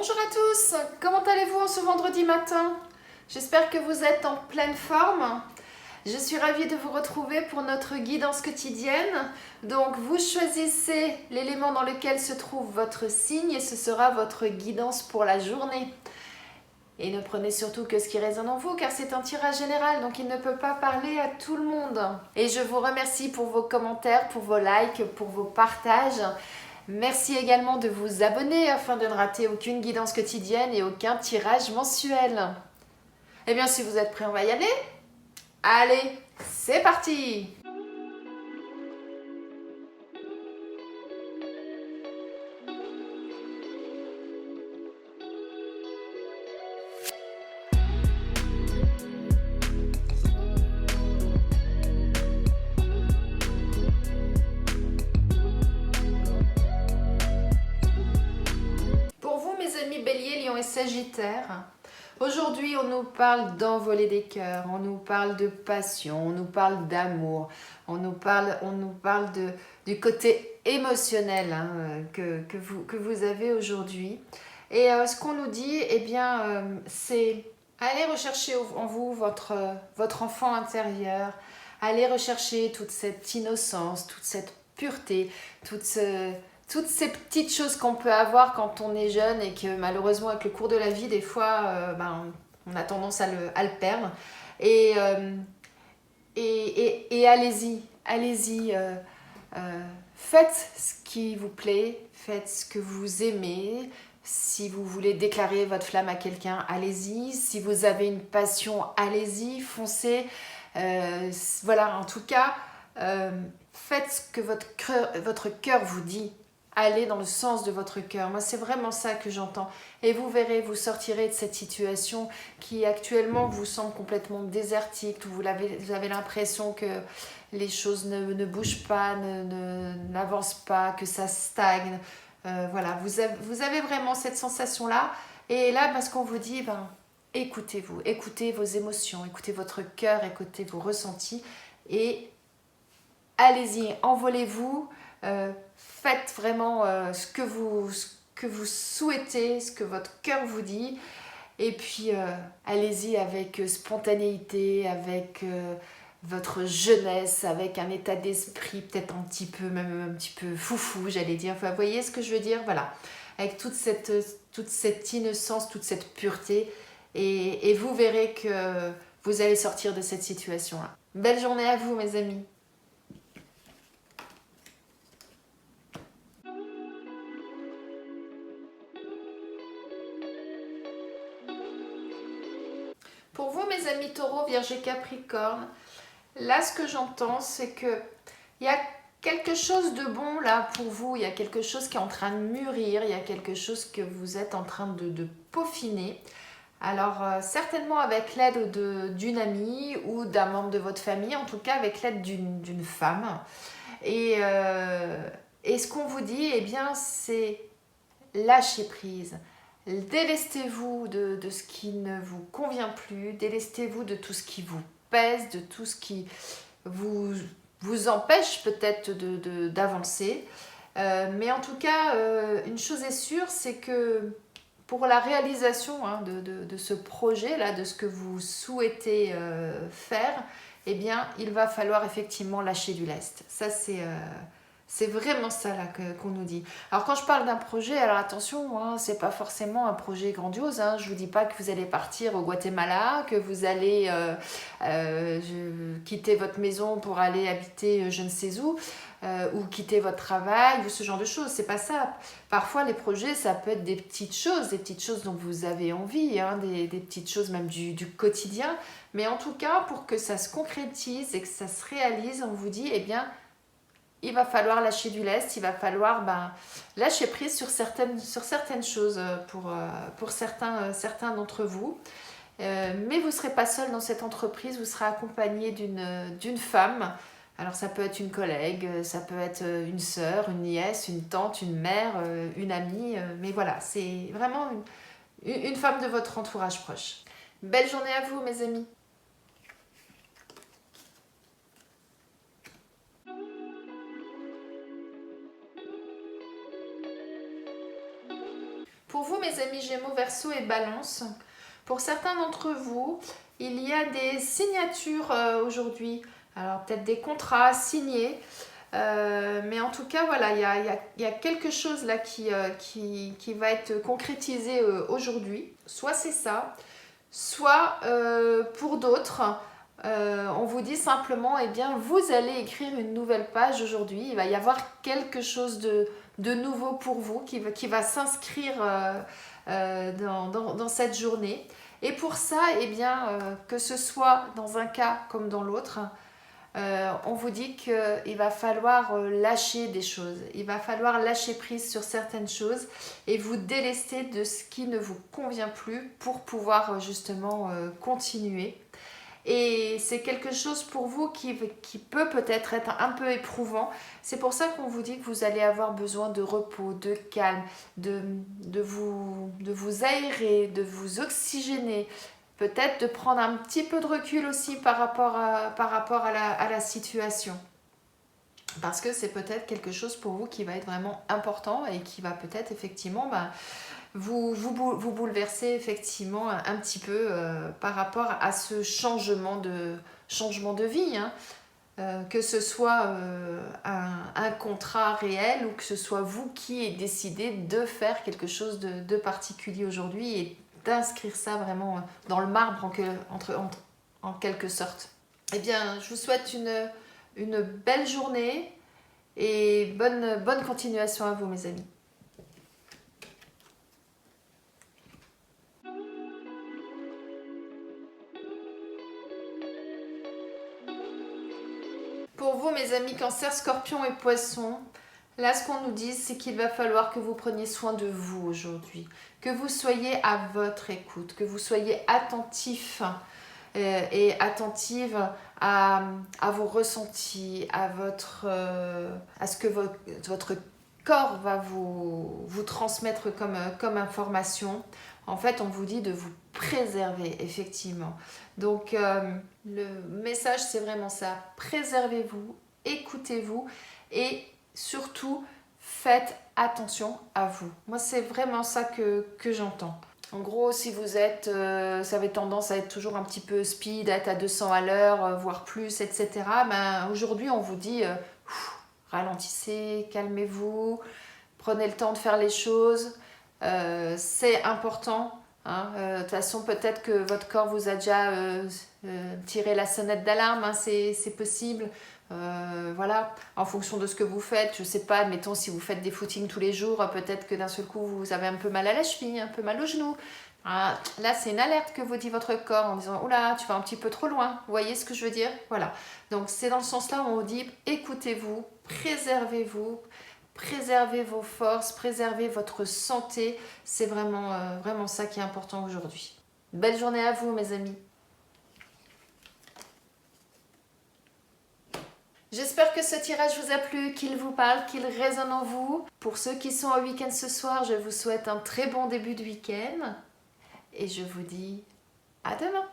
Bonjour à tous, comment allez-vous en ce vendredi matin? J'espère que vous êtes en pleine forme. Je suis ravie de vous retrouver pour notre guidance quotidienne. Donc vous choisissez l'élément dans lequel se trouve votre signe et ce sera votre guidance pour la journée. Et ne prenez surtout que ce qui résonne en vous car c'est un tirage général donc il ne peut pas parler à tout le monde. Et je vous remercie pour vos commentaires, pour vos likes, pour vos partages. Merci également de vous abonner afin de ne rater aucune guidance quotidienne et aucun tirage mensuel. Eh bien, si vous êtes prêts, on va y aller. Allez, c'est parti! Pour vous, mes amis Bélier, Lion et Sagittaire, aujourd'hui, on nous parle d'envoler des cœurs, on nous parle de passion, on nous parle d'amour, on nous parle du côté émotionnel que vous avez aujourd'hui. Et ce qu'on nous dit, eh bien, c'est aller rechercher en vous votre enfant intérieur, aller rechercher toute cette innocence, toute cette pureté, toutes ces petites choses qu'on peut avoir quand on est jeune et que malheureusement avec le cours de la vie, des fois, on a tendance à le perdre. Et, et allez-y, allez-y, faites ce qui vous plaît, faites ce que vous aimez. Si vous voulez déclarer votre flamme à quelqu'un, allez-y. Si vous avez une passion, allez-y, foncez. Voilà, en tout cas, faites ce que votre cœur vous dit. Allez dans le sens de votre cœur. Moi, c'est vraiment ça que j'entends. Et vous verrez, vous sortirez de cette situation qui actuellement vous semble complètement désertique. Vous avez l'impression que les choses ne bougent pas, n'avancent pas, que ça stagne. Voilà, vous avez vraiment cette sensation-là. Et là, ce qu'on vous dit, écoutez-vous, écoutez vos émotions, écoutez votre cœur, écoutez vos ressentis et allez-y, envolez-vous. Faites vraiment ce que vous souhaitez, ce que votre cœur vous dit. Et puis, allez-y avec spontanéité, avec votre jeunesse, avec un état d'esprit peut-être même un petit peu foufou, j'allais dire. Enfin, vous voyez ce que je veux dire? Voilà. Avec toute cette innocence, toute cette pureté. Et vous verrez que vous allez sortir de cette situation-là. Belle journée à vous, mes amis. Pour vous, mes amis Taureau, Vierge et Capricorne, là, ce que j'entends, c'est que il y a quelque chose de bon là pour vous. Il y a quelque chose qui est en train de mûrir. Il y a quelque chose que vous êtes en train de peaufiner. Alors, certainement avec l'aide d'une amie ou d'un membre de votre famille, en tout cas avec l'aide d'une femme. Et ce qu'on vous dit, eh bien, c'est lâcher prise. Délestez-vous de ce qui ne vous convient plus, délestez-vous de tout ce qui vous pèse, de tout ce qui vous empêche peut-être d'avancer. Mais en tout cas, une chose est sûre, c'est que pour la réalisation de ce projet-là, de ce que vous souhaitez faire, eh bien, il va falloir effectivement lâcher du lest. Ça, c'est vraiment ça là qu'on nous dit. Alors quand je parle d'un projet, alors attention, c'est pas forcément un projet grandiose. Je vous dis pas que vous allez partir au Guatemala, que vous allez quitter votre maison pour aller habiter je ne sais où, ou quitter votre travail, ou ce genre de choses. C'est pas ça. Parfois les projets, ça peut être des petites choses dont vous avez envie, des petites choses même du quotidien. Mais en tout cas, pour que ça se concrétise et que ça se réalise, on vous dit, eh bien, il va falloir lâcher du lest, il va falloir lâcher prise sur certaines choses pour certains d'entre vous. Mais vous ne serez pas seul dans cette entreprise, vous serez accompagné d'une femme. Alors ça peut être une collègue, ça peut être une sœur, une nièce, une tante, une mère, une amie. Mais voilà, c'est vraiment une femme de votre entourage proche. Belle journée à vous, mes amis. Pour vous, mes amis Gémeaux, Verseau et Balance, pour certains d'entre vous, il y a des signatures aujourd'hui. Alors peut-être des contrats signés. Mais en tout cas, voilà, il y a quelque chose là qui va être concrétisé aujourd'hui. Soit c'est ça, soit pour d'autres, on vous dit simplement, eh bien, vous allez écrire une nouvelle page aujourd'hui. Il va y avoir quelque chose de nouveau pour vous qui va s'inscrire dans cette journée. Et pour ça, eh bien, que ce soit dans un cas comme dans l'autre, on vous dit qu'il va falloir lâcher des choses, il va falloir lâcher prise sur certaines choses et vous délester de ce qui ne vous convient plus pour pouvoir justement continuer. Et c'est quelque chose pour vous qui peut peut-être être un peu éprouvant. C'est pour ça qu'on vous dit que vous allez avoir besoin de repos, de calme, de vous aérer, de vous oxygéner. Peut-être de prendre un petit peu de recul aussi par rapport à la situation. Parce que c'est peut-être quelque chose pour vous qui va être vraiment important et qui va peut-être effectivement vous bouleverser effectivement un petit peu par rapport à ce changement de vie. Hein. Que ce soit un contrat réel ou que ce soit vous qui ayez décidé de faire quelque chose de particulier aujourd'hui et d'inscrire ça vraiment dans le marbre en quelque sorte. Eh bien, je vous souhaite une belle journée et bonne continuation à vous, mes amis. Pour vous, mes amis Cancer, Scorpion et Poisson, là, ce qu'on nous dit, c'est qu'il va falloir que vous preniez soin de vous aujourd'hui, que vous soyez à votre écoute, que vous soyez attentif et attentive à vos ressentis, à ce que votre corps va vous transmettre comme information. En fait, on vous dit de vous préserver, effectivement. Donc, le message, c'est vraiment ça. Préservez-vous, écoutez-vous et surtout, faites attention à vous. Moi, c'est vraiment ça que j'entends. En gros, si vous êtes, ça avait tendance à être toujours un petit peu speed, à être à 200 à l'heure, voire plus, etc. Ben, aujourd'hui, on vous dit, ralentissez, calmez-vous, prenez le temps de faire les choses. C'est important. Hein. De toute façon, peut-être que votre corps vous a déjà tiré la sonnette d'alarme, hein, c'est possible. Voilà, en fonction de ce que vous faites, je sais pas, admettons si vous faites des footings tous les jours, peut-être que d'un seul coup vous avez un peu mal à la cheville, un peu mal au genou. Ah, là, c'est une alerte que vous dit votre corps en disant oula, tu vas un petit peu trop loin. Vous voyez ce que je veux dire? Voilà. Donc, c'est dans le sens-là où on vous dit écoutez-vous, préservez-vous, préservez vos forces, préservez votre santé. C'est vraiment, vraiment ça qui est important aujourd'hui. Belle journée à vous, mes amis. J'espère que ce tirage vous a plu, qu'il vous parle, qu'il résonne en vous. Pour ceux qui sont au week-end ce soir, je vous souhaite un très bon début de week-end. Et je vous dis à demain.